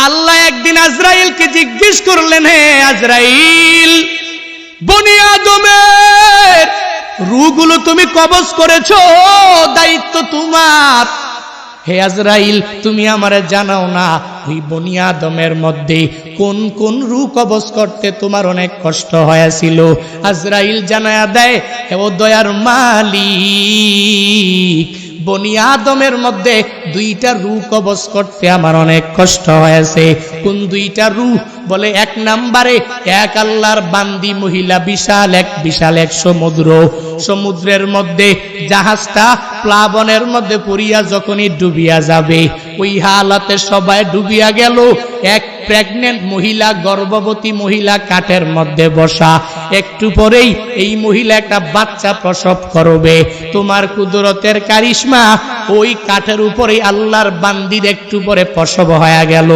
আল্লাহ একদিন আজরাইলকে জিজ্ঞেস করলেন, হে আজরাইল, বনি আদমের রূহগুলো তুমি কবজ করেছো, দায়িত্ব তোমার। হে আজরাইল, তুমি আমারে জানাও না ওই বনি আদমের মধ্যে কোন কোন রূহ কবজ করতে তোমার অনেক কষ্ট হয়েছিল? আজরাইল জানায়া দেয়, হে ও দয়ার মালিক, বনি আদমের মধ্যে দুইটা রূহ কবজ করতে আমার অনেক কষ্ট হয়েছে। কোন দুইটা রূহ? বলে এক নম্বরে এক আল্লাহর বান্দি মহিলা, বিশাল এক সমুদ্রের মধ্যে জাহাজটা প্লাবনের মধ্যে পড়িয়া যখনই ডুবিয়া যাবে, ওই হালাতে সবাই ডুবিয়া গেল। এক প্রেগনেন্ট মহিলা, গর্ভবতী মহিলা কাঠের মধ্যে বসা, একটু পরেই এই মহিলা একটা বাচ্চা প্রসব করবে। তোমার কুদরতের কারিশমা, ওই কাঠের উপরেই আল্লাহর বান্দির একটু পরে প্রসব হয়ে গেল।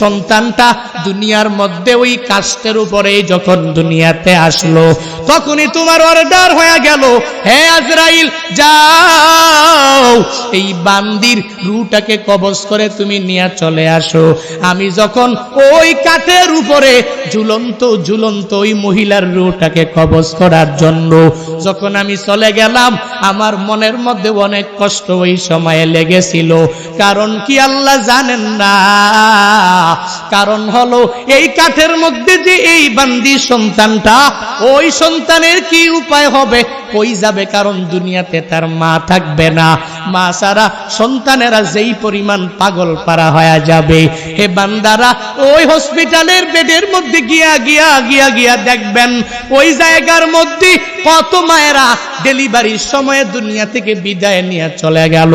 সন্তানটা দুনিয়ার মধ্যে ওই কাষ্ঠের উপরে যখন দুনিয়াতে আসলো, তখনই তোমার অর্ডার হয়ে গেল, হে আজরাইল, যাও এই বান্দির রূহটাকে কবজ করে তুমি নিয়ে চলে আসো। আমি যখন ওই কাঠের উপরে ঝুলন্ত ওই মহিলার রূহটাকে কবজ করার জন্য যখন আমি চলে গেলাম, আমার মনের মধ্যে অনেক কষ্ট ওই সময়ে লেগেছিল। কারণ কি আল্লাহ জানেন না? কারণ হলো এই কাঠের মধ্যে যে এই বান্দির সন্তানটা, ওই সন্তানের কি উপায় হবে, কই যাবে? কারণ দুনিয়াতে তার মা থাকবে না। মা ছাড়া সন্তানেরা যেই পরিমাণ পাগল পারা হয়ে যাবে। হে বান্দারা, ওই হসপিটালের বেডের মধ্যে গিয়া দেখবেন, ওই জায়গার মধ্যে কত মায়েরা ডেলিভারির সময়ে দুনিয়া থেকে বিদায় নিয়ে চলে গেল।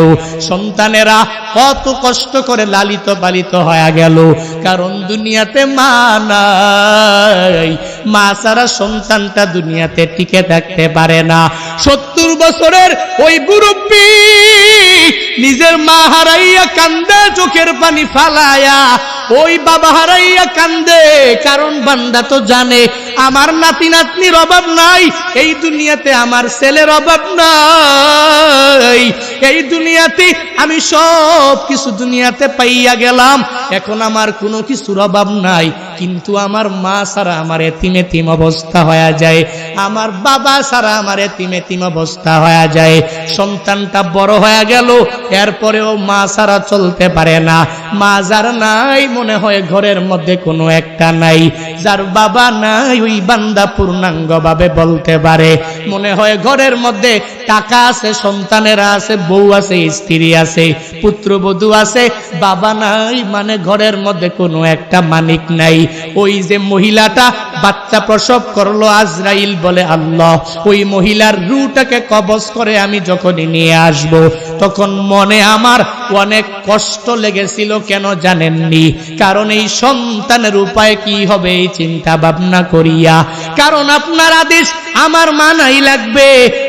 সন্তানেরা কত কষ্ট করে লালিত পালিত হয়ে গেল। কারণ দুনিয়াতে মা নাই। মা ছাড়া সন্তানটা দুনিয়াতে টিকে থাকতে পারে না। 70 বছরের ওই মুরব্বী নিজের মা হারাইয়া কান্দে, চোখের পানি ফালায়া, ওই বাবা হারাইয়া কান্দে। কারণ বান্দা তো জানে আমার নাতি নাতনির অভাব নাই, এই দুনিয়াতে আমার ছেলের অভাব নাই, এই দুনিয়াতে আমি সব কিছু দুনিয়াতে পাইয়া গেলাম, এখন আমার কোনো কিছুর অভাব নাই। কিন্তু আমার মা ছাড়া আমার এতিম অবস্থা হয়ে যায়, আমার বাবা ছাড়া আমার এতিম অবস্থা হয়ে যায়। সন্তানটা বড় হয়ে গেল, এরপরেও মা ছাড়া চলতে পারে না। মা যার নাই, মনে হয় ঘরের মধ্যে কোনো একটা নাই। যার বাবা নাই, ওই বান্দা পূর্ণাঙ্গ ভাবে বলতে পারে মনে হয় ঘরের মধ্যে টাকা আছে, সন্তানেরা আছে, বউ আছে, স্ত্রী আছে, পুত্রবধূ আছে, বাবা নাই, মানে ঘরের মধ্যে কোনো একটা মানিক নাই। ওই যে মহিলাটা বাচ্চা প্রসব করলো, আজরাইল বলে, আল্লাহ ওই মহিলার রূহটাকে কবজ করে আমি যখনই নিয়ে আসব, তখন মনে আমার অনেক কষ্ট লেগেছিল। কেন জানেননি? কারণ এই সন্তানের উপায় কি হবে এই চিন্তা ভাবনা করিয়া। কারণ আপনার আদেশ আমার মানাই লাগবে,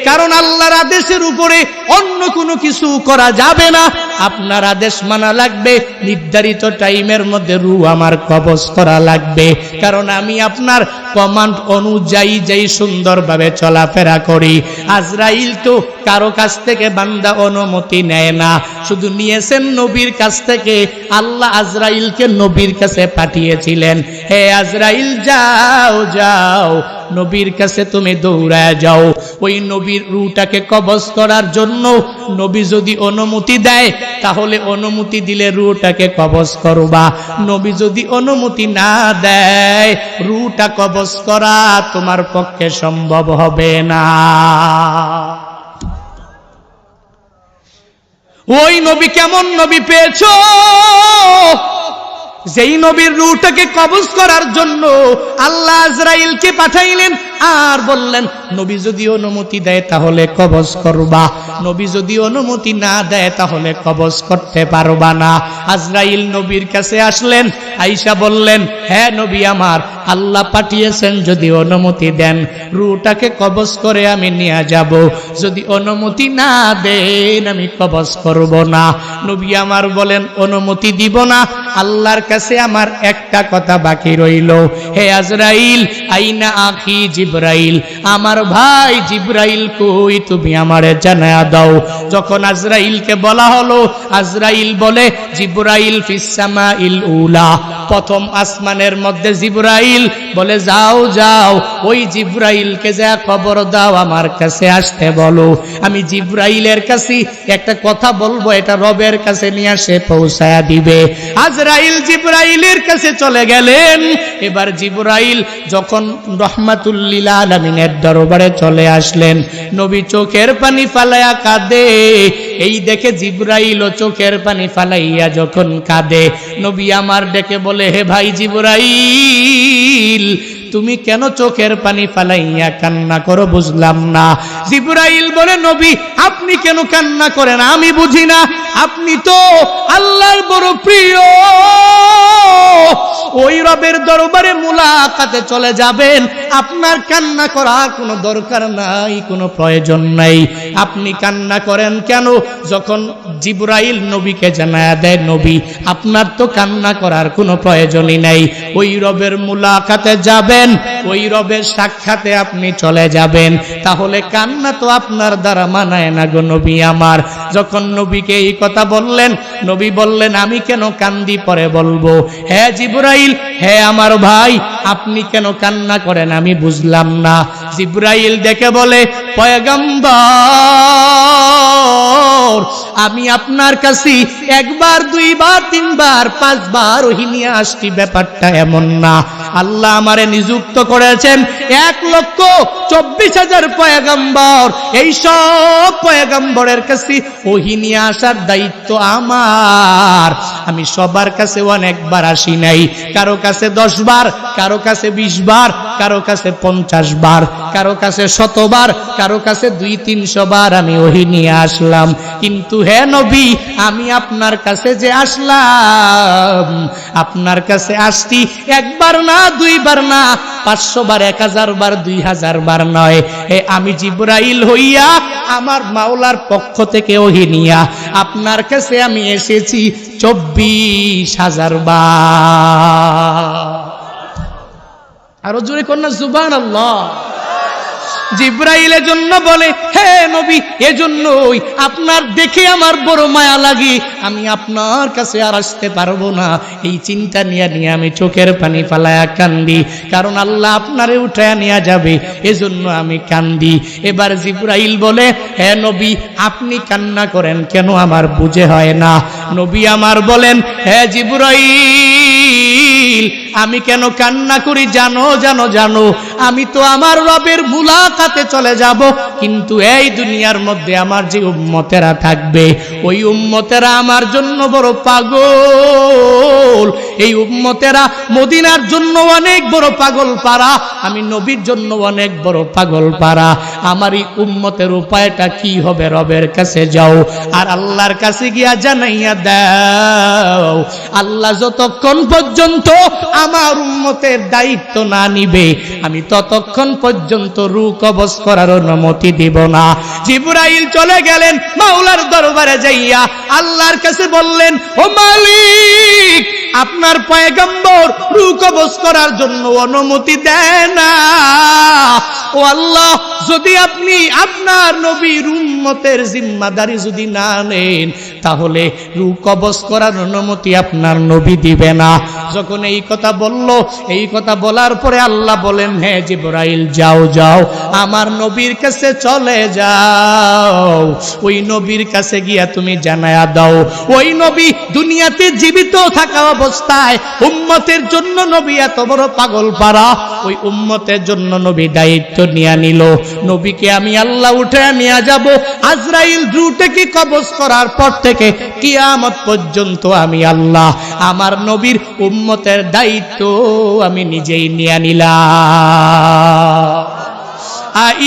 কারণ আল্লাহর আদেশের উপরে অন্য কোনো কিছু করা যাবে না। আপনার আদেশ মানা লাগবে, নির্ধারিত টাইমের মধ্যে রূহ আমার কবজ করা লাগবে। কারণ আমি আপনার কমান্ড অনুযায়ী যেই সুন্দরভাবে চলাফেরা করি। আজরাইল তো কারো কাছ থেকে বান্দা অনুমতি নেয় না, শুধু নিয়েছেন নবীর কাছ থেকে। আল্লাহ আজরাইলকে নবীর কাছে পাঠিয়েছিলেন, হে আজরাইল, যাও নবীর কাছে তুমি দৌড়ায় যাও, ওই নবীর রূহটাকে কবজ করার জন্য। নবী যদি অনুমতি দেয়, তাহলে অনুমতি দিলে রূহটাকে কবজ করবা। নবী যদি অনুমতি না দেয়, রূহটা কবজ করা তোমার পক্ষে সম্ভব হবে না। ওই নবী কেমন নবী পেয়েছো? যেই নবীর রূহটাকে কবজ করার জন্য আল্লাহ আজরাইলকে পাঠাইলেন, আর বললেন নবী যদি অনুমতি দেয় তাহলে কবজ করবা, নবী যদি অনুমতি না দেয় তাহলে কবজ করতে পারবা না। আজরাইল নবীর কাছে আসলেন, আয়েশা বললেন, হ্যাঁ নবী আমার, আল্লাহ পাঠিয়েছেন, যদি অনুমতি দেন রূহটাকে কবজ করে আমি নিয়ে যাব, যদি অনুমতি না দেন আমি কবজ করব না। নবী আমার বলেন, অনুমতি দিব না, আল্লাহর কাছে আমার একটা কথা বাকি রইল, হে আজরাইল, আইনা আখি জিবরাইল, আমার ভাই জিবরাইল কই, তুমি আমারে জানায়া দাও। যখন আজরাইলকে বলা হলো, আজরাইল বলে, জিবরাইল ফিস সামাইল উলা, প্রথম আসমানের মধ্যে জিবরাইল বলে যাও যাও ওই জিবরাইলকে যা খবর দাও আমার কাছে আসতে বলো। আমি জিবরাইলের কাছে একটা কথা বলবো, এটা রবের কাছে নিয়ে আসে পৌঁছায়া দিবে। আজরাইল জিবরাইলের কাছে চলে গেলেন। এবার জিবরাইল যখন রহমাতুল লিল আলামিনের দরবারে চলে আসলেন, নবী চোখের পানি ফালাইয়া কাঁদে। এই দেখে জিবরাইল ও চোখের পানি ফালাইয়া যখন কাঁদে, নবী আমার ডেকে বলে, হে ভাই জিবরাইল, তুমি কেন চোখের পানি ফালাইয়া কান্না করো বুঝলাম না। জিবরাইল বলে, নবী আপনি কেন কান্না করেন আমি বুঝি না, আপনি তো আল্লাহর বড় প্রিয়, ওই রবের দরবারে মুলাকাতে চলে যাবেন, আপনার কান্না করার কোনো দরকার নাই, কোনো প্রয়োজন নাই। আপনি কান্না করেন কেন? যখন জিবরাইল নবীকে জানায়া দেয়, নবী আপনার তো কান্না করার কোনো প্রয়োজনই নাই, ওই রবের মুলাকাতে যাবেন, ওই রবের সাক্ষাতে আপনি চলে যাবেন, তাহলে কান্না তো আপনার দ্বারা মানায় না গো নবী আমার। যখন নবীকে এই কথা বললেন, নবী বললেন, আমি কেন কান্দি পরে বলবো। হ্যাঁ জিবরাইল, হ্যাঁ আমার ভাই, আপনি কেন কান্না করেন আমি বুঝলাম না। জিবরাইল দেখে বলে, পয়গম্বর, আমি আপনার কাছে একবার দুইবার তিনবার পাঁচবার ওহী নিয়ে আসছি, ব্যাপারটা এমন না। আল্লাহ আমারে নিযুক্ত করেছেন 1,24,000 পয়গম্বর, এই সব পয়গম্বরের কাছে ওহী নিয়ে আসার দায়িত্ব আমার। আমি সবার কাছে অনেকবার আসি নাই, কারো কাছে 10 বার, কারো কাছে 20 বার, কারো কাছে 50 বার, কারো কাছে 100 বার, কারো কাছে 200-300 বার আমি ওহী নিয়ে আসলাম। কিন্তু হে নবী, আমি আপনার কাছে যে আসলাম, আপনার কাছে আসছি একবার না, দুইবার না, 500 বার, 1000 বার, 2000 বার নয়। আমি জিবরাইল হইয়া আমার মাওলার পক্ষ থেকে ওহী নিয়া আপনার কাছে আমি এসেছি 24,000 বার। আরো জোরে কন্যা সুবহানাল্লাহ। জিবরাইলের জন্য বলে, হে নবী, এজন্যই আপনার দেখে আমার বড় মায়া লাগে, আমি আপনার কাছে আর আসতে পারবো না, এই চিন্তা নিয়ে আমি চোখের পানি ফালায়া কান্দি, কারণ আল্লাহ আপনারে উঠায়া নিয়ে যাবে, এজন্য আমি কান্দি। এবার জিবরাইল বলে, হে নবী আপনি কান্না করেন কেন আমার বুঝে হয় না। নবী আমার বলেন, হে জিবরাইল, আমি কেন কান্না করি জানো জানো জানো, আমি তো আমার রবের মুলাকাতে চলে যাব, কিন্তু এই দুনিয়ার মধ্যে আমার যে উম্মতেরা থাকবে, ওই উম্মতেরা আমার জন্য বড় পাগল, এই উম্মতেরা মদিনার জন্য অনেক বড় পাগল পারা, আমি নবীর জন্য অনেক বড় পাগল পারা। আমার এই উম্মতের উপায়টা কি হবে? রবের কাছে যাও আর আল্লাহর কাছে গিয়া জানাইয়া দাও, আল্লাহ যতক্ষণ পর্যন্ত আমার উম্মতের দায়িত্ব না নিবে, আমি ততক্ষণ পর্যন্ত রূহ কবজ করার অনুমতি দিব না। জিবরাইল চলে গেলেন মাওলার দরবারে যাইয়া আল্লাহর কাছে বললেন, ও মালিক, আপনার পয়গম্বর রূহ কবজ করার জন্য অনুমতি দেয় না। ও আল্লাহ, যদি আপনি আপনার নবীর উম্মতের জিম্মাদারি যদি না নেন, তাহলে রূহ কবজ করার অনুমতি আপনার নবী দিবে না। যখন এই কথা বলল, এই কথা বলার পরে আল্লাহ বলেন, হে জিবরাইল, যাও যাও আমার নবীর কাছে চলে যাও, ওই নবীর কাছে গিয়া তুমি জানায়া দাও, ওই নবী দুনিয়াতে জীবিত থাকা অবস্থায় উম্মতের জন্য নবী এত বড় পাগল পারা, ওই উম্মতের জন্য নবী দায়িত্ব নিয়ে নিল, নবীকে আমি আল্লাহ উঠে নিয়ে যাব, আজরাইল রূহটাকে কবজ করার পর থেকে কিয়ামত পর্যন্ত আমি আল্লাহ আমার নবীর উম্মতের দায়িত্ব আমি নিজেই নিয়ে নিলাম।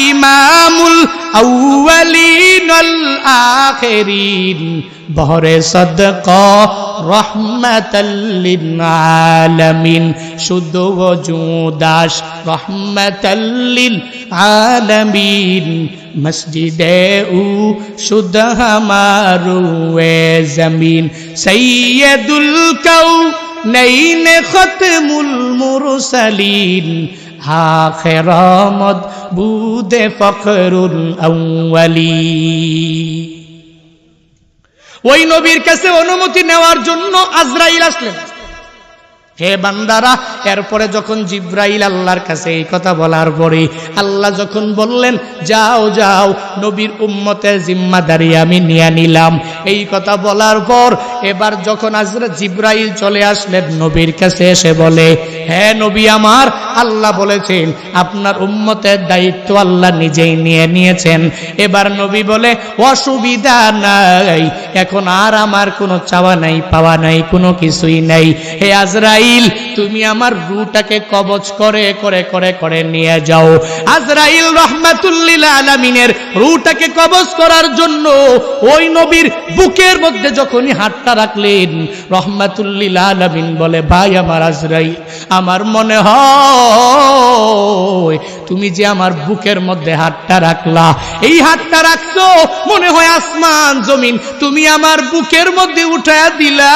ইমামুল আউয়ালিন ওয়াল আখিরিন, বহরে সদকা রহমাতাল লিল আলামিন, শুধু ওজুদাস রহমাতাল লিল আলামিন, মসজিদে উ শুদ্ধ হামারু এ জমিন, সৈয়দুল কাউনাইন খতমুল মুরসালিন, আখিরামত বুদে ফখরুল আউয়ালিন। ওই নবীর কাছে অনুমতি নেওয়ার জন্য আজরাইল আসলেন। হে বান্দারা, এরপরে যখন জিব্রাইল আল্লাহর কাছে এই কথা বলার পরে আল্লাহ যখন বললেন যাও যাও নবীর উম্মতের জিম্মাদারি আমি নিয়ে নিলাম, এই কথা বলার পর এবার যখন জিব্রাইল চলে আসলেন নবীর কাছে এসে বলে, হে নবী আমার, আল্লাহ বলেছেন আপনার উম্মতের দায়িত্ব আল্লাহ নিজেই নিয়ে নিয়েছেন। এবার নবী বলে অসুবিধা নাই, এখন আর আমার কোনো চাওয়া নাই পাওয়া নাই, কোনো কিছুই নাই। হে আজরাইল, তুমি আমার রূহটাকে কবজ করে করে করে করে নিয়ে যাও। আজরাইল রাহমাতুল লিল আলামিনের রূহটাকে কবজ করার জন্য ওই নবীর বুকের মধ্যে যখনই হাতটা রাখলেন, রাহমাতুল লিল আলামিন বলে, ভাই আমার আজরাইল, আমার মনে হয় তুমি যে আমার বুকের মধ্যে হাতটা রাখলা, এই হাতটা রাখছো মনে হয় আসমান জমিন তুমি আমার বুকের মধ্যে উঠায়া দিলা।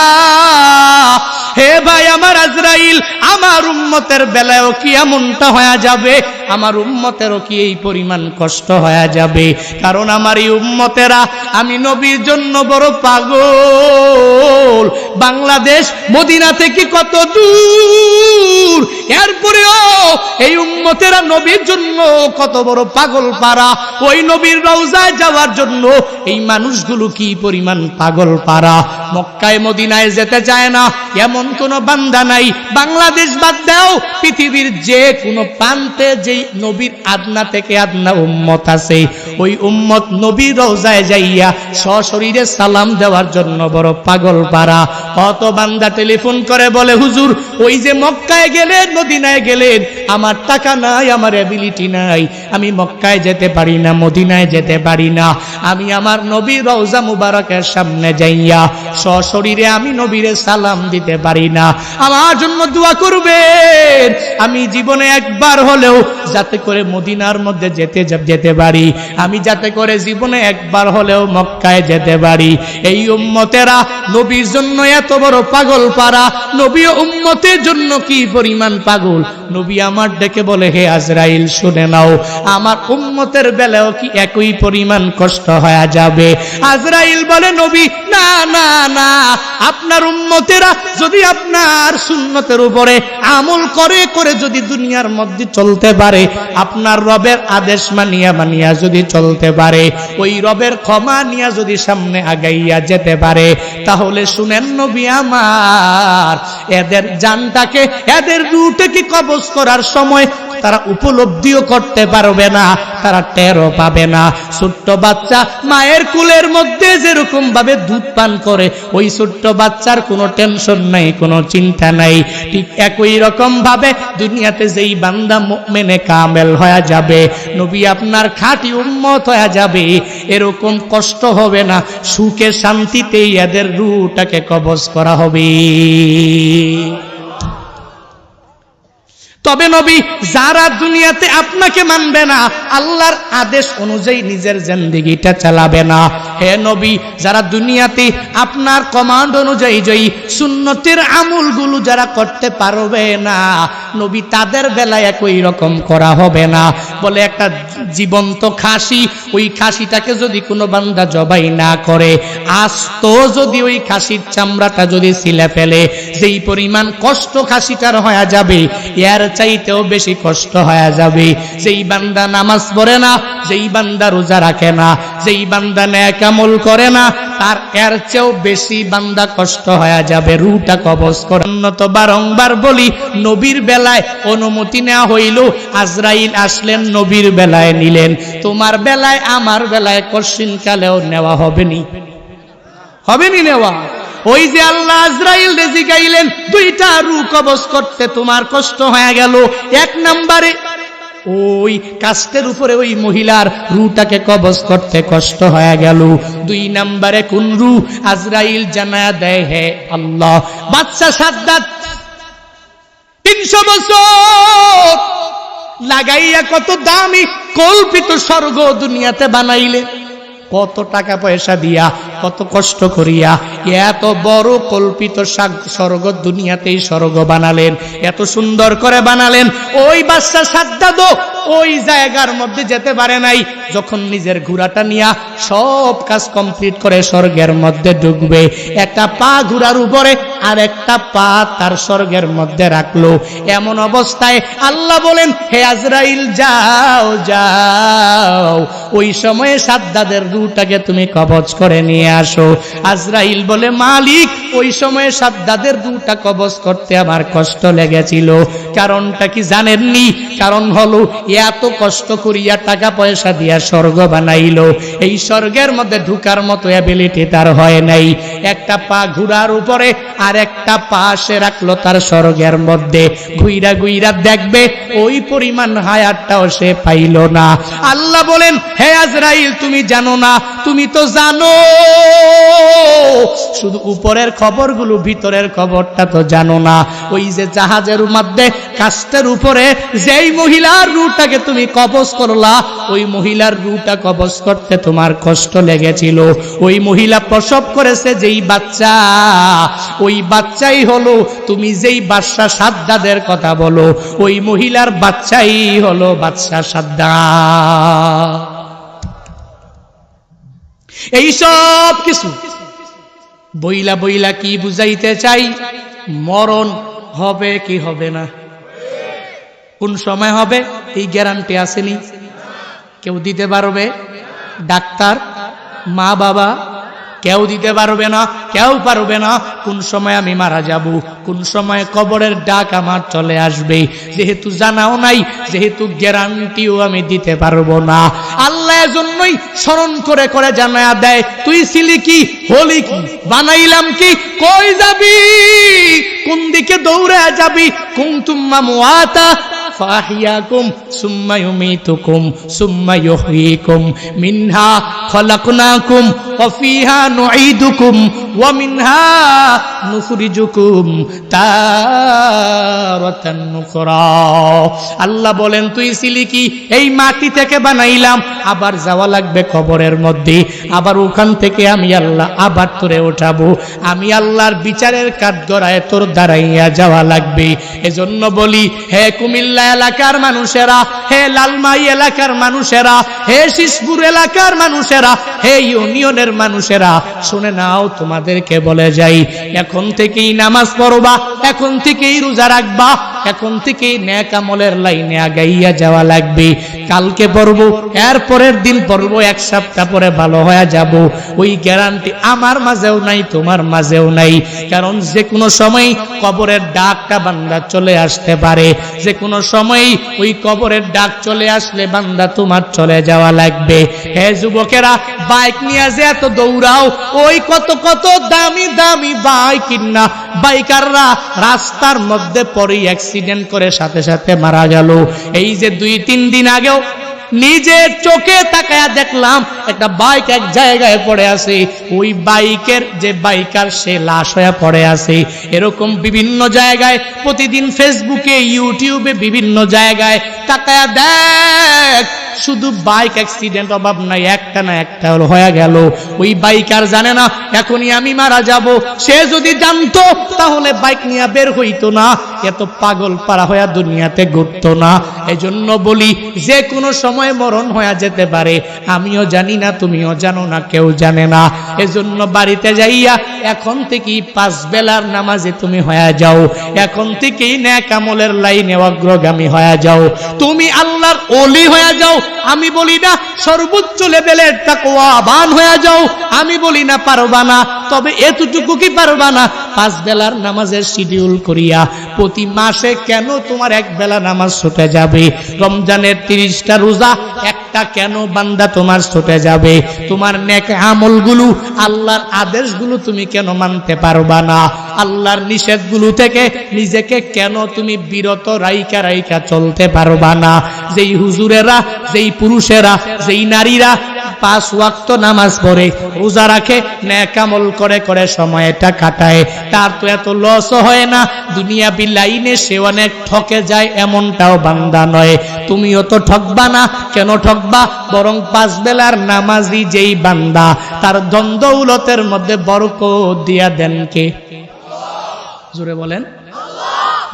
হে ভাই আমার আজরাইল, আমার উম্মতের বেলায়ও কি এমনটা হয়ে যাবে? আমার উম্মতেরও কি এই পরিমাণ কষ্ট হয়ে যাবে? কারণ আমার এই উম্মতেরা আমি নবীর জন্য বড় পাগল। বাংলাদেশ মদিনা থেকে কত দূর, এরপরেও এই উম্মতেরা নবীর জন্য কত বড় পাগল পারা। ওই নবীর রওজায় যাওয়ার জন্য এই মানুষগুলো কি পরিমাণ পাগল পারা। মক্কায় মদিনায় যেতে চায় না এমন কোন বান্দা নাই। বাংলাদেশ বাদ দাও, পৃথিবীর যে কোনো প্রান্তে যেই নবীর আদনা থেকে আদনা উম্মত আছে, ওই উম্মত নবীর রওজায় যাইয়া সশরীরে সালাম দেওয়ার জন্য বড় পাগল পারা। কত বান্দা টেলিফোন করে বলে, হুজুর ওই যে মক্কায় গেলেন মদিনায় গেলেন, আমার টাকা নাই, আমার এবিলিটি নাই, আমি মক্কায় যেতে পারি না, মদিনায় যেতে পারি না, আমি আমার নবীর রওজা মুবারকের সামনে যাইয়া সশরীরে আমি নবীরে সালাম দিতে পারি না, আমার জন্য দোয়া করবেন। আমি জীবনে একবার হলেও যাতে করে মদিনার মধ্যে যেতে পারি, আমি যাতে করে জীবনে একবার হলেও মক্কায় যেতে পারি। এই উম্মতেরা নবীর জন্য এত বড় পাগল পারা, নবী উম্মতের জন্য কি পরিমাণ পাগল। নবী আমার ডেকে বলে, হে আজরাইল শুনে নাও, আমার উম্মতের বেলাও কি একই পরিমাণ কষ্ট হয়ে যাবে? আজরাইল বলে, নবী না না না, আপনার উম্মতেরা যদি আপনার সুন্নতের উপরে আমল করে করে যদি দুনিয়ার মধ্যে চলতে পারে, আপনার রবের আদেশ মানিয়া মানিয়া যদি চলতে পারে, ওই রবের ক্ষমা নিয়ে যদি সামনে আগাইয়া যেতে পারে, তাহলে শুনেন নবী আমার, এদের জানটাকে এদের রূহটাকে কবজ করার সময় তারা উপলব্ধিও করতে পারবে না, তারা টেরও পাবে না। ছোট্ট বাচ্চা মায়ের কুলের মধ্যে যেরকম ভাবে দুধ পান করে, ওই ছোট্ট বাচ্চার কোনো টেনশন নাই, কোনো চিন্তা নাই, ঠিক একই রকম ভাবে দুনিয়াতে যেই বান্দা মুমিনে কামেল হয়ে যাবে, নবী আপনার খাঁটি উম্মত হয়ে যাবে, এরকম কষ্ট হবে না, সুখে শান্তিতেই এদের রূহটাকে কবজ করা হবে। তবে নবী, যারা দুনিয়াতে আপনাকে মানবে না, আল্লাহর আদেশ অনুযায়ী নিজের জিন্দেগিটা চালাবে না, হে নবী, যারা দুনিয়াতে আপনার কমান্ড অনুযায়ী যেই সুন্নতের আমলগুলো যারা করতে পারবে না, নবী তাদের বেলায় একই রকম করা হবে না। বলে একটা জীবন্ত খাসি, ওই খাসিটাকে যদি কোনো বান্দা জবাই না করে, আস্ত যদি ওই খাসির চামড়াটা যদি ছিলে ফেলে, যেই পরিমাণ কষ্ট খাসিটার হয়ে যাবে, এর চাইতেও বেশি কষ্ট হয়ে যাবে। যেই বান্দা নামাজ পড়ে না, যেই বান্দা রোজা রাখে না, যেই বান্দা নেক আমল করে না, তার এর চেয়েও বেশি বান্দা কষ্ট হয়ে যাবে রূহটা কবজ করার। তো বারংবার বলি, নবীর বেলায় অনুমতি নেওয়া হইল, আজরাইল আসলেন নবীর বেলায় নিলেন, তোমার বেলায় আমার বেলায় কশিন কালেও নেওয়া হবেনি, হবেনি নেওয়া। ওই যে আল্লাহ আজরাইল রেজি গাইলেন দুইটা রূহ কবজ করতে তোমার কষ্ট হয়ে গেল, এক নম্বরে ওই কাস্টের উপরে ওই মহিলার রূহটাকে কবজ করতে কষ্ট হয়ে গেল, দুই নম্বরে কোন রূহ? আজরাইল জানায়া দেয়, হে আল্লাহ, বাচ্চা সাদ্দাত 300 বছর লাগাইয়া কত দামি কল্পিত স্বর্গ দুনিয়াতে বানাইলে, কত টাকা পয়সা দিয়া, কত কষ্ট করিয়া এত বড় কল্পিত স্বর্গ দুনিয়াতেই স্বর্গ বানালেন, এত সুন্দর করে বানালেন। ওই বাদশা সাদ্দাদও ওই জায়গার মধ্যে যেতে পারে নাই। যখন নিজের ঘোড়াটা নিয়া সব কাজ কমপ্লিট করে স্বর্গের মধ্যে ঢুকবে, একটা পা ঘোড়ার উপরে আর একটা পা তার স্বর্গের মধ্যে রাখলো। এমন অবস্থায় আল্লাহ বলেন, হে আজরাইল যাও যাও, ওই সময়ে সাদ্দাদের রূহটাকে তুমি কবজ করে নিয়ে আসো। আজরাইল বলে, মালিক ওই সময়ে সাদ্দাদের রূহটা কবজ করতে আমার কষ্ট লেগেছিল। কারণটা কি জানেননি? কারণ হলো এত কষ্ট করিয়া টাকা পয়সা দিয়া স্বর্গ বানাইলো, এই স্বর্গের মধ্যে ঢুকার মতো অ্যাবিলিটি তার হয় নাই। একটা পা ঘোড়ার উপরে আর একটা পা সে রাখলো তার স্বর্গের মধ্যে, ঘুইরা ঘুইরা দেখবে ওই পরিমাণ হায়াতটাও সে পাইল না। আল্লাহ বলেন, হে আজরাইল তুমি জানো না? তুমি তো জানো, শুধু উপরের খবরগুলো, ভিতরের খবরটা তো জানো না। ওই যে জাহাজের মধ্যে কাস্টের উপরে যেই মহিলার রূহটাকে তুমি কবজ করলা, ওই মহিলার রূহটা কবজ করতে তোমার কষ্ট লেগেছিল। ওই মহিলা প্রসব করেছে যেই বাচ্চা, ওই বাচ্চাই হলো তুমি যেই বাদশা সাদ্দাদের কথা বলো, ওই মহিলার বাচ্চাই হলো বাদশা সাদ্দাদ। এই সব কিছু বইলা বইলা কি বুঝাইতে চাই? মরণ হবে কি হবে না? কোন সময় হবে এই গ্যারান্টি আসেনি, কেউ দিতে পারবে? ডাক্তার, মা বাবা কেউ দিতে পারবে না, কেউ পারবে না। কোন সময় আমি মারা যাব, কোন সময় কবরের ডাক আমার চলে আসবে, যেহেতু জানাও নাই, যেহেতু গ্যারান্টিও আমি দিতে পারবো না। আল্লাহ এজন্যই স্মরণ করে করে জানায়া দেয়, তুই ছিলি কি, হলি কি, বানাইলাম কি, কই যাবি, কোন দিকে দৌড়ে যাবি। কুনতুম আমওয়াতা ফাহিয়াকুম সুম্মা ইউমিতুকুম সুম্মা ইউহয়িকুম মিনহা খলাকনাকুম ওয়া ফিহা নুঈদুকুম ওয়া মিনহা নুখরিজুকুম তারাতান নুকরা। আল্লাহ বলেন, তুই ছিলি কি, এই মাটি থেকে বানাইলাম, আবার যাওয়া লাগবে কবরের মধ্যে, আবার ওখান থেকে আমি আল্লাহ আবার তোরে ওঠাবো, আমি আল্লাহর বিচারের কাঠগড়ায় তোর দাঁড়াইয়া যাওয়া লাগবে। এজন্য বলি, হে কুমিল্লা এলাকার মানুষেরা, হে লালমাই এলাকার মানুষেরা, হে শিশপুর এলাকার মানুষেরা, হে ইউনিয়নের মানুষেরা, শুনে নাও, তোমাদেরকে বলে যাই, এখন থেকেই নামাজ পড়বা, এখন থেকেই রোজা রাখবা, এখন থেকেই নেক আমলের লাইনে আগাইয়া যাওয়া লাগবে। কালকে পড়বো, এর পরের দিন পড়বো, এক সপ্তাহ পরে ভালো হয়ে যাব, ওই গ্যারান্টি আমার মাঝেও নাই, তোমার মাঝেও নাই। কারণ যে কোনো সময় কবরের ডাকটা বান্দা চলে আসতে পারে, যে কোনো সময় ওই কবরের ডাক চলে আসলে বান্দা তোমার চলে যাওয়া লাগবে। হে যুবকেরা, বাইক নিয়ে যে এত দৌড়াও, ওই কত কত দামি দামি বাইক কিনা বাইকাররা রাস্তার মধ্যে পড়ে অ্যাক্সিডেন্ট করে সাথে সাথে মারা গেল। এই যে 2-3 দিন আগেও নিজের চোখে তাকায়া দেখলাম একটা বাইক এক জায়গায় পড়ে আছে, ওই বাইকের যে বাইকার সে লাশ হয়ে পড়ে আছে। এরকম বিভিন্ন জায়গায় প্রতিদিন ফেসবুকে, ইউটিউবে বিভিন্ন জায়গায় তাকায়া দেখ, শুধু বাইক অ্যাক্সিডেন্ট, অভাব নাই, একটা না একটা হয়ে গেল। ওই বাইকার জানে না এখনই আমি মারা যাব, সে যদি জানতো তাহলে বাইক নিয়ে বের হইতো না, এত পাগল পারা হয়ে দুনিয়াতে ঘুরতো না। এজন্য বলি, যে কোনো সময় মরণ হয়ে যেতে পারে, আমিও জানি না, তুমিও জানো না, কেউ জানে না। এজন্য বাড়িতে যাইয়া এখন থেকেই 5 বেলার নামাজে তুমি হয়ে যাও, এখন থেকেই নেক আমলের লাইনে অগ্রগামী হয়ে যাও, তুমি আল্লাহর ওলি হয়ে যাও। আমি বলি না সর্বোচ্চ লেভেলের তাকওয়াবান হয়ে যাও, আমি বলি না পারবা না, তবে এতটুকু কি পারবা না, 5 বেলার নামাজের শিডিউল করিয়া প্রতি মাসে কেন তোমার 1 বেলা নামাজ ছুটে যাবে? রমজানের 30টা রোজা একটা কেন বান্দা তোমার ছুটে যাবে? তোমার নেক আমলগুলো, আল্লাহর আদেশগুলো তুমি কেন মানতে পারবা না? আল্লাহর নিষেধগুলো থেকে নিজেকে কেন তুমি বিরত রাইকা রাইকা চলতে পারবা না? যেই হুজুরেরা, যেই পুরুষেরা, যেই নারীরা 5 ওয়াক্ত নামাজ পড়ে, রোজা রাখে, নেক আমল করে করে সময়টা কাটায়, তার তো এত লস হয় না। দুনিয়া বিলাইনে সে অনেক ঠকে যায় এমনটাও বান্দা নয়। তুমিও তো ঠকবা না। কেন ঠকবা? বরং 5 বেলার নামাজি যেই বান্দা, তার ধন দৌলতের মধ্যে বরকত দিয়া দেন কে? জোরে বলেন।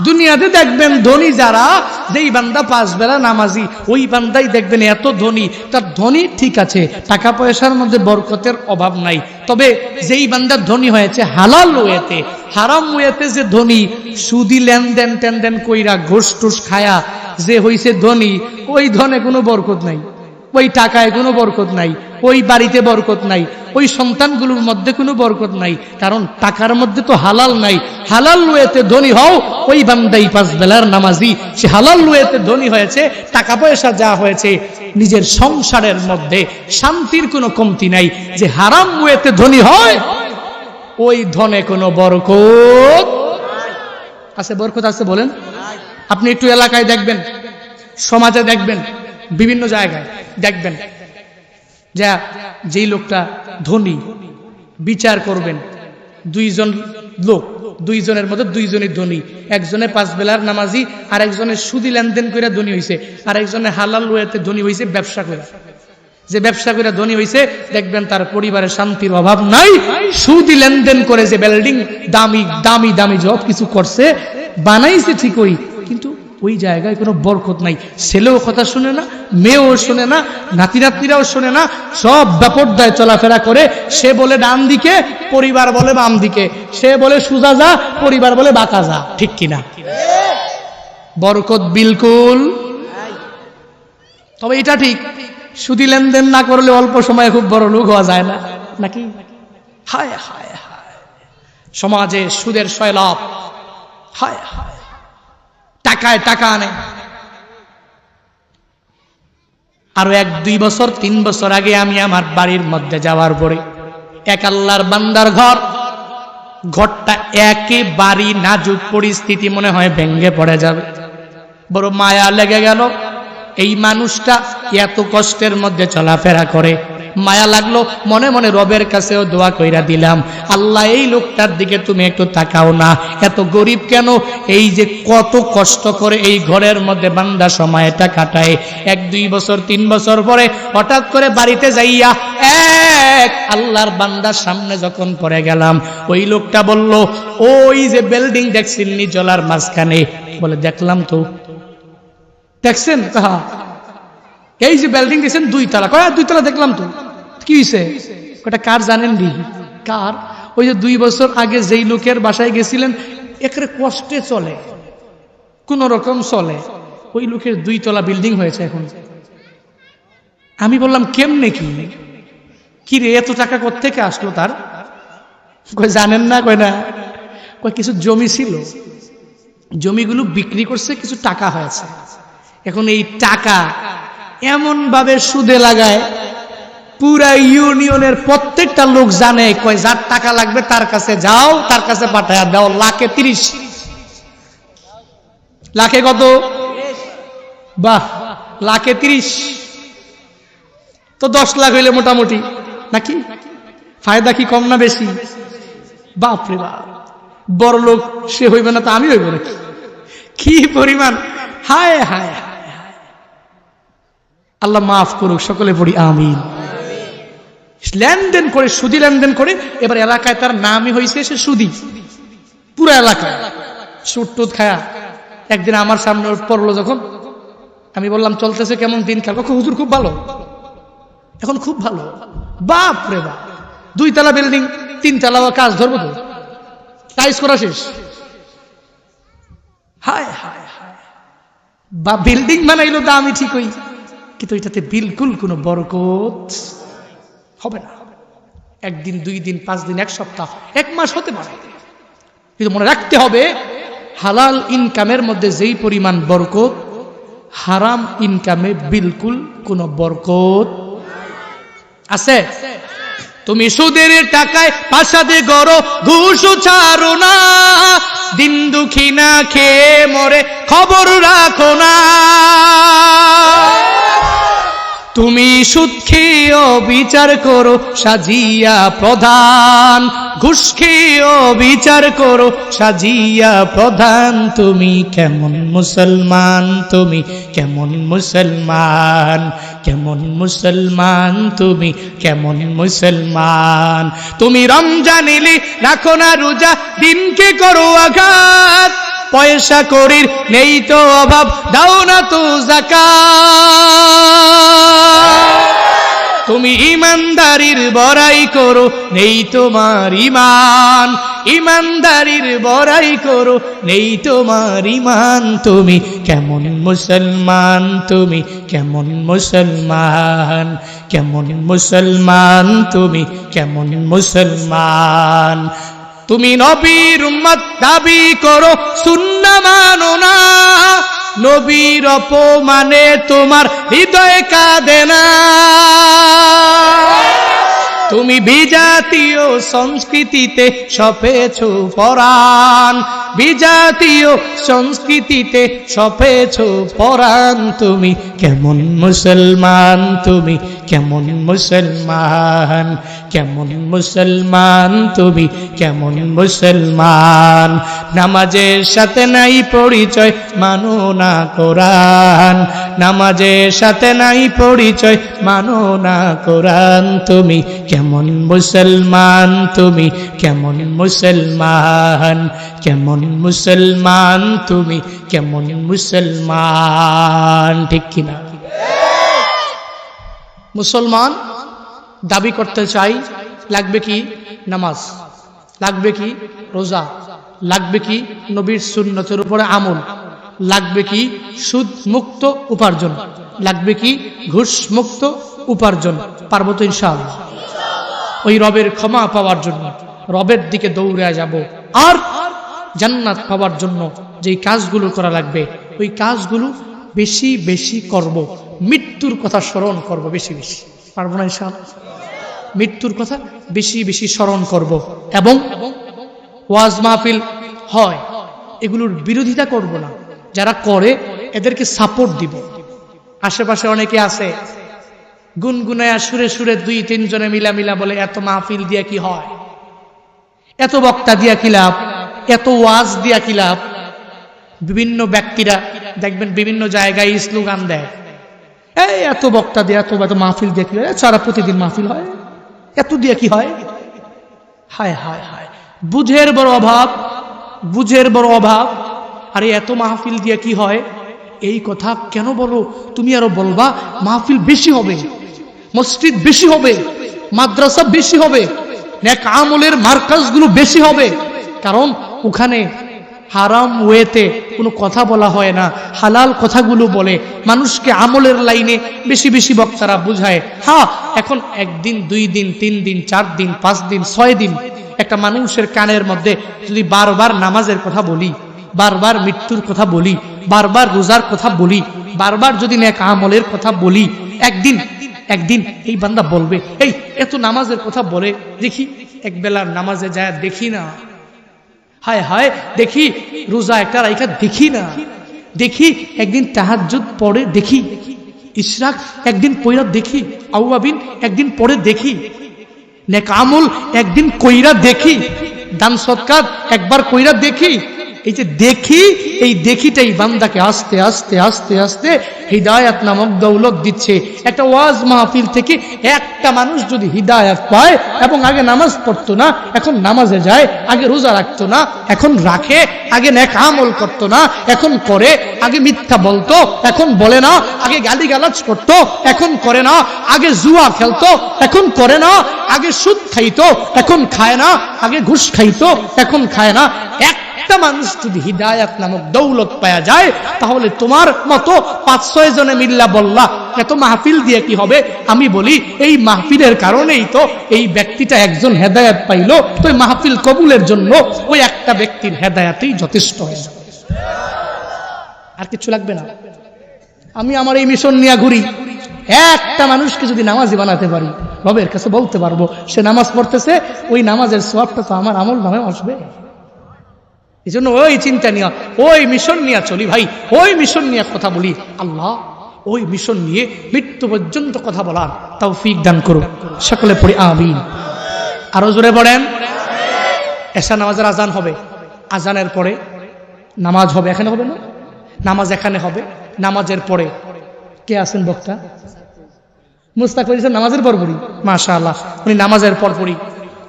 দুনিয়াতে দেখবেন ধনী যারা, যেই বান্দা 5 বেলা নামাজি, ওই বান্দাই দেখবেন এত ধনী। তার ধনী ঠিক আছে, টাকা পয়সার মধ্যে বরকতের অভাব নাই, তবে যেই বান্দা ধনী হয়েছে হালাল ওয়েতে, হারাম ওয়েতে যে ধনী, সুদি লেনদেন টেনদেন কইরা ঘুষ টুস খায়া যে হইছে ধনী, ওই ধনে কোনো বরকত নাই, ওই টাকায় কোনো বরকত নাই, ওই বাড়িতে বরকত নাই, ওই সন্তানগুলোর মধ্যে কোনো বরকত নাই, কারণ টাকার মধ্যে তো হালাল নাই। হালাল ওয়েতে ধনী হও, ওই বান্দাই 5 বেলার নামাজি, সে হালাল ওয়েতে ধনী হয়েছে, টাকা পয়সা যা হয়েছে, নিজের সংসারের মধ্যে শান্তির কোনো কমতি নাই। যে হারাম ওয়েতে ধনী হয়, ওই ধনে কোনো বরকত আছে? বরকত আছে বলেন? আপনি একটু এলাকায় দেখবেন, সমাজে দেখবেন, বিভিন্ন জায়গায় দেখবেন, যা যেই লোকটা ধনী, বিচার করবেন 2 জন লোক, 2 জনের মধ্যে 2 জনই ধনী। একজনে 5 বেলার নামাজি, আর একজনে সুদি লেনদেন করে ধনী হইছে, আর একজনে হালাল ওয়েতে ধনী হইছে ব্যবসা করে। যে ব্যবসা করে ধনী হইছে, দেখবেন তার পরিবারে শান্তির অভাব নাই। সুদি লেনদেন করে যে বিল্ডিং দামি দামি দামি সব কিছু করছে, বানাইছে ঠিকই, কিন্তু ওই জায়গায় কোনো বরকত নাই। ছেলেও কথা শুনে না, মেয়েও শুনে না, নাতি নাতনিরাও শুনে না, সব বেপরদায় চলাফেরা করে। সে বলে ডান দিকে, পরিবার বলে বাম দিকে, সে বলে সুজা যা, পরিবার বলে বাঁকা যা। ঠিক কিনা? বরকত বিলকুল। তবে এটা ঠিক, সুদি লেনদেন না করলে অল্প সময়ে খুব বড় লোক হওয়া যায় না, নাকি? হায় হায় হায়, সমাজে সুদের সয়লাভ, হায় হায়, টাকায় টাকা আনে। আরো 1-2 বছর 3 বছর আগে আমি আমার বাড়ির মধ্যে যাওয়ার পরে, এক আল্লাহর বান্দার ঘর, ঘরটা একেবারে নাজুক পরিস্থিতি, মনে হয় ভেঙে পড়ে যাবে। বড় মায়া লেগে গেল, এই মানুষটা এত কষ্টের মধ্যে চলাফেরা করে। মায়া লাগলো, মনে মনে রবের কাছেও দোয়া কইরা দিলাম, আল্লাহ এই লোকটার দিকে তুমি একটু তাকাও না, এত গরিব কেন, এই যে কত কষ্ট করে এই ঘরের মধ্যে বান্দা সময়টা কাটায়। 1-2 বছর 3 বছর পরে হঠাৎ করে বাড়িতে যাইয়া এক আল্লাহর বান্দার সামনে যখন পড়ে গেলাম, ওই লোকটা বলল, ওই যে বিল্ডিং দেখছেন নিচলার মাঝখানে? বলে দেখলাম তো। দেখছেন? এই যে বিল্ডিং দেখছেন 2 তলা। কয় 2 তলা দেখলাম তো। কি হয়েছে? ওটা কার জানেন? কার? ওই যে 2 বছর আগে যেই লোকের বাসায় গেছিলেন, একরে কষ্টে চলে, কোন রকম চলে, ওই লোকের 2 তলা বিল্ডিং হয়েছে এখন। আমি বললাম কেমনে কি রে, এত টাকা কোত্থেকে আসলো তার? কয় জানেন না? কয় না। কয় কিছু জমি ছিল, জমিগুলো বিক্রি করছে, কিছু টাকা হয়েছে, এখন এই টাকা এমন ভাবে সুদে লাগায়, পুরা ইউনিয়নের প্রত্যেকটা লোক জানে। কয় যার টাকা লাগবে তার কাছে যাও, তার কাছে পাঠায় দাও। লাখে 30। লাখে কত? বাহ, লাখে 30 তো 10 লাখ হইলে মোটামুটি, নাকি? ফায়দা কি কম না বেশি? বাপরে বাপ, বড় লোক সে হইবে না তো আমি হইব নাকি? কি পরিমাণ! হায় হায় হায়, আল্লাহ মাফ করুক, সকলে পড়ি আমিন। লেনদেন করে, সুদি লেনদেন করে, এবার এলাকায় তার নামই হয়েছে সে সুদি। পুরো এলাকায় সুদ টুদ খায়া। একদিন আমার সামনে পড়লো যখন, আমি বললাম চলতেছে কেমন দিন কাল? হুজুর খুব ভালো, এখন খুব ভালো। বাপ রে বাপ, 2 তলা বিল্ডিং, 3 তলা কাজ ধরবো তো, টাইস করা শেষ। হায় হায় হায়, বা বিল্ডিং বানাইলো দামি ঠিকই, কিন্তু এটাতে বিলকুল কোনো বরকত হবে না। 1 দিন 2 দিন 5 দিন 1 সপ্তাহ 1 মাস হতে পারে, কিন্তু মনে রাখতে হবে হালাল ইনকামের মধ্যে যেই পরিমাণ বরকত, হারাম ইনকামে বিলকুল কোনো বরকত আছে। তুমি সুদের টাকায় পাশাদে গড়ো, ঘুষ ছাড়ো না, দিন দুঃখী না খেয়ে মরে খবর রাখো না। তুমি সুদ খেয়েও বিচার করো সাজিয়া প্রধান, ঘুষ খেয়েও বিচার করো সাজিয়া প্রধান। তুমি কেমন মুসলমান, তুমি কেমন মুসলমান, কেমন মুসলমান, তুমি কেমন মুসলমান। তুমি রমজান এলে রাখো না রোজা, দিনকে করো আঘাত, পয়সা করির নেই তো অভাব, দাও না তো যাকাত। তুমি ইমানদারির বড়াই করো নেই তোমার ইমান, ইমানদারির বড়াই করো নেই তোমার ইমান। তুমি কেমন মুসলমান, তুমি কেমন মুসলমান, কেমন মুসলমান, তুমি কেমন মুসলমান। তুমি নবীর উম্মত দাবি করো সুন্নাহ মানো না, নবীর অপমানে তোমার হৃদয় কাঁদে না। তুমি বিজাতীয় সংস্কৃতিতে সপেছো পরাণ, বিজাতীয় সংস্কৃতিতে সপেছো পরাণ। তুমি কেমন মুসলমান, তুমি কেমন মুসলমান, কেমন মুসলমান, তুমি কেমন মুসলমান। নামাজের সাথে নাই পরিচয়, মানো না কোরআন, নামাজের সাথে নাই পরিচয়, মানো না কোরআন। তুমি কেমন মুসলমান, তুমি কেমন মুসলমান, কেমন মুসলমান, তুমি কেমন মুসলমান। ঠিক কিনা? মুসলমান দাবি করতে চাই, লাগবে কি? নামাজ, লাগবে কি? রোজা, লাগবে কি? নবীর সুন্নতের উপরে আমল, লাগবে কি? সুদ মুক্ত উপার্জন, লাগবে কি? ঘুষ মুক্ত উপার্জন। পারবো তো ইনশাআল্লাহ? ওই রবের ক্ষমা পাওয়ার জন্য রবের দিকে দৌড়ে যাব, আর জান্নাত পাওয়ার জন্য যেই কাজগুলো করা লাগবে ওই কাজগুলো বেশি বেশি করব। মৃত্যুর কথা স্মরণ করব বেশি বেশি। পারবো না ইনশাআল্লাহ? মৃত্যুর কথা বেশি বেশি স্মরণ করব, এবং ওয়াজ মাহফিল হয় এগুলোর বিরোধিতা করব না, যারা করে এদেরকে সাপোর্ট দিব। আশেপাশে অনেকে আছে গুনগুনায়া সুরে সুরে 2-3 জনে মিলা মিলা বলে এত মাহফিল দিয়া কি হয়, এত বক্তা দিয়া কি লাভ, এত ওয়াজ দিয়া কি লাভ। বিভিন্ন ব্যক্তিরা দেখবেন বিভিন্ন জায়গায় স্লোগান দেয়, এই এত বক্তা দিয়ে এত মাহফিল দিয়ে কি হয়, সারা প্রতিদিন মাহফিল হয়, এত দিয়ে কি হয়। হায় হায় হায়, বুঝের বড় অভাব, বুঝের বড় অভাব। আরে এত মাহফিল দিয়ে কি হয় এই কথা কেন বলো? তুমি আরো বলবা মাহফিল বেশি হবে, মসজিদ বেশি হবে, মাদ্রাসা বেশি হবে, নেক আমলের মার্কাজগুলো বেশি হবে। কারণ ওখানে হারাম ওয়েতে কোনো কথা বলা হয় না, হালাল কথাগুলো বলে, মানুষকে আমলের লাইনে বেশি বেশি বক্তারা বুঝায়। হ্যাঁ, এখন 1 দিন 2 দিন 3 দিন 4 দিন 5 দিন 6 দিন একটা মানুষের কানের মধ্যে যদি বারবার নামাজের কথা বলি, বারবার মৃত্যুর কথা বলি, বারবার রোজার কথা বলি, বারবার যদি নেক আমলের কথা বলি, একদিন এই বান্দা বলবে এই এত নামাজের কথা বলে, দেখি এক বেলার নামাজে যায় দেখি না, হায় হায় দেখি রোজা একটা রাইখা দেখি না, দেখি একদিন তাহাজ্জুদ পড়ে দেখি, ইশরাক একদিন পয়রা দেখি, আউয়াবিন একদিন পড়ে দেখি, নেক আমল একদিন কইরা দেখি, দান সৎকার একবার কইরা দেখি। এই যে দেখি, এই দেখিটাই বান্দাকে আস্তে আস্তে আস্তে আস্তে হিদায়াত নামক দৌলত দিচ্ছে। একটা ওয়াজ মাহফিল থেকে একটা মানুষ যদি হিদায়াত পায়, এবং আগে নামাজ পড়তো না এখন নামাজে যায়, আগে রোজা রাখতো না এখন রাখে, আগে নেক আমল করতো না এখন করে, আগে মিথ্যা বলতো এখন বলে না, আগে গালিগালাজ করতো এখন করে না, আগে জুয়া খেলতো এখন করে না, আগে সুদ খাইতো এখন খায় না, আগে ঘুষ খাইতো এখন খায় না। একটা মানুষ যদি হিদায়াত নামক দৌলত পাওয়া যায়, তাহলে তোমার মতো 5-6 জনে মিল্লা বললা এত মাহফিল দিয়ে কি হবে? আমি বলি এই মাহফিলের কারণেই তো এই ব্যক্তিটা একজন হেদায়াত পাইলো, তো এই মাহফিল কবুলের জন্য ওই একটা ব্যক্তির হেদায়াতেই যথেষ্ট হয়ে যাবে, আর কিছু লাগবে না। আমি আমার এই মিশন নিয়ে ঘুরি, একটা মানুষকে যদি নামাজি বানাতে পারি, রবের কাছে বলতে পারবো সে নামাজ পড়তেছে, ওই নামাজের সওয়াবটা তো আমার আমল নামে আসবে। এই জন্য ওই চিন্তা নিয়ে, ওই মিশন নিয়ে চলি ভাই, ওই মিশন নিয়ে কথা বলি। আল্লাহ ওই মিশন নিয়ে মৃত্যু পর্যন্ত কথা বলার তৌফিক দান করুন। সকলে পড়ি আমিন। আরো জোরে বলেন। এশা নামাজের আজান হবে, আজানের পরে নামাজ হবে, এখানে হবে না? নামাজ এখানে হবে, নামাজের পরে কে আছেন বক্তা? মুস্তাক করেছেন নামাজের পর পরই, মাশাআল্লাহ, উনি নামাজের পর পরই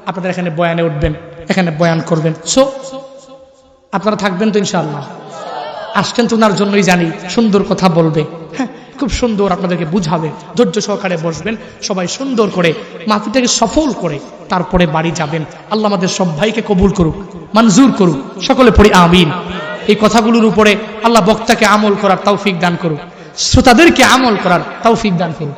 আপনাদের এখানে বয়ানে উঠবেন, এখানে বয়ান করবেন। সো আপনারা থাকবেন তো ইনশাআল্লাহ? আসছেন তো ওনার জন্যই জানি, সুন্দর কথা বলবে, হ্যাঁ খুব সুন্দর আপনাদেরকে বুঝাবে, ধৈর্য সহকারে বসবেন, সবাই সুন্দর করে মাহফিলটাকে সফল করে তারপরে বাড়ি যাবেন। আল্লাহ আমাদের সব ভাইকে কবুল করুক, মঞ্জুর করুক। সকলে পড়ি আমিন। এই কথাগুলোর উপরে আল্লাহ বক্তাকে আমল করার তৌফিক দান করুক, শ্রোতাদেরকে আমল করার তৌফিক দান করুক।